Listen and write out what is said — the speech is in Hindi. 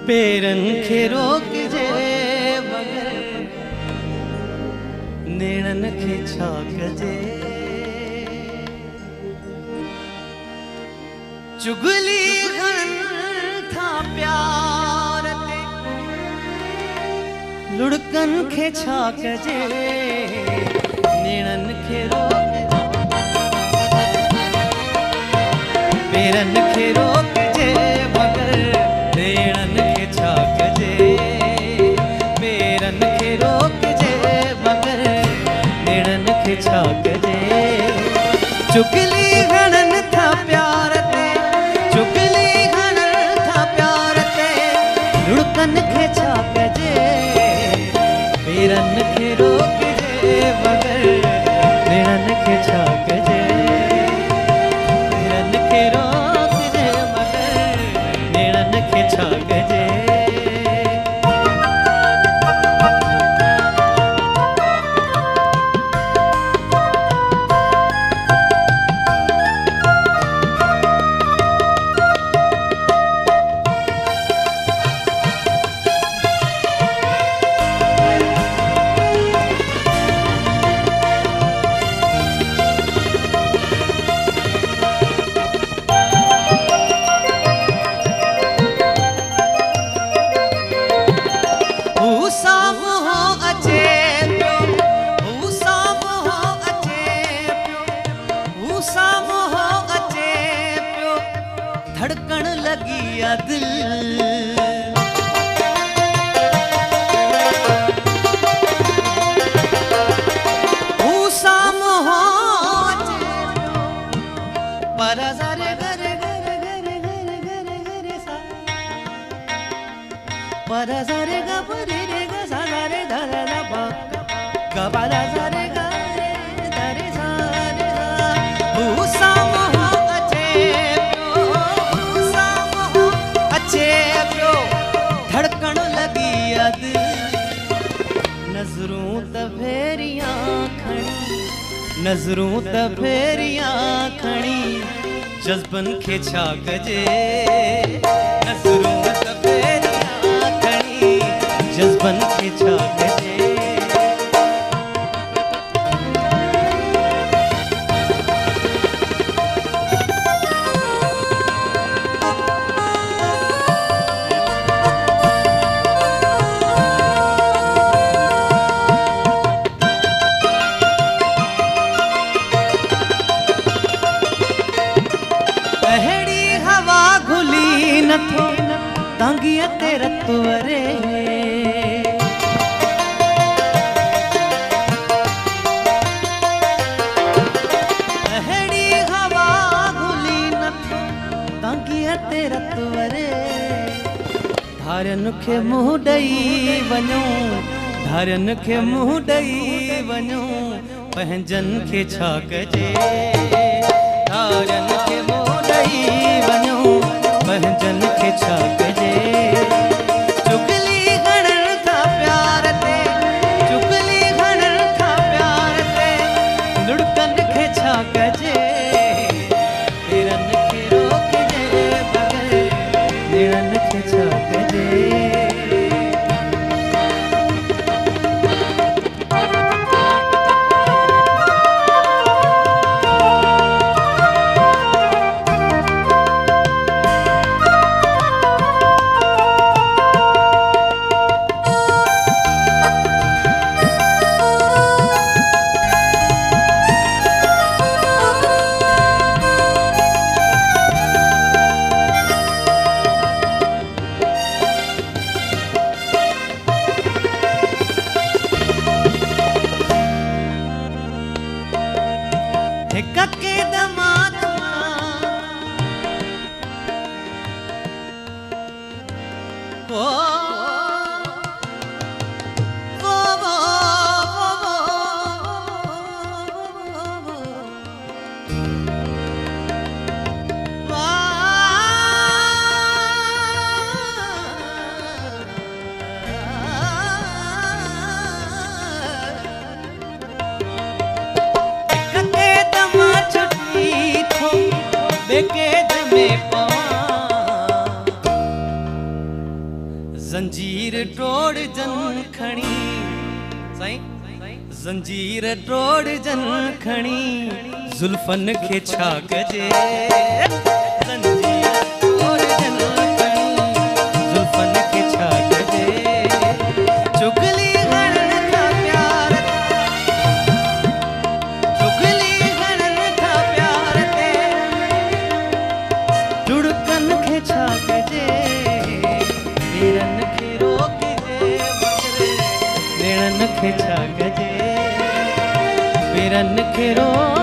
पेरन खे रोक जे मगर नेणन खे छा कजे। चुगली हणन था प्यार ते लुड़कन खे छा कजे। नेणन खे रोक पेरन खे रोक जे मगर नेणन खे छा कजे। पेरन खे रोक जे मगर नेणन खे छा कजे। चुगली हणन था प्यार ते चुगली हणन था प्यार ते लुड़कन खे छा कजे। पेरन खे रोक जे मगर नेणन खे छा कजे। पेरन खे रोक जे मगर नेणन खे छा कजे। धड़कन लगी आ दिल साम हो पर सारे गरे गरे गरे गरे गरे गरे सा पर सारे गरे रे ग सा रे ध ध ब ग ब ध सा रे ग रे ध रे सा रे सा साम हो धड़कन लगी याद नजरों तफेरियां खणी नजरों तफेरियां खणी जज्बन खे छा कजे। नजरों तफेरियां खणी जज्बन खे छा कजे। नथो तांगिया तेरा तुवरे अहड़ी हवा घुली नथो तांगिया तेरा तुवरे। धारन खे मुंह ॾई वञो धारन खे मुंह ॾई वञो पंहिंजन खे छा कजे। धारन खे मुंह ॾई वञो पंहिंजन खे छा कजे। चुगली हणन था प्यार ते चुगली हणन था प्यार ते लुड़कन खे छा कजे। पेरन खे रोक जे मगर नेणन खे छा कजे। कके दमाद ओ जंजीर टोड़ जन खणी साईं जंजीर टोड़ जन खणी जुल्फन खे छा कजे जंजीर टोड़ जन खणी जुल्फन खे छा कजे चुगली घणन था प्यार चुगली घणन था प्यार ते टुड़कन खे छा कजे वीरन खे रोकजे मगर नेणन खे छा कजे वीरन खे रोक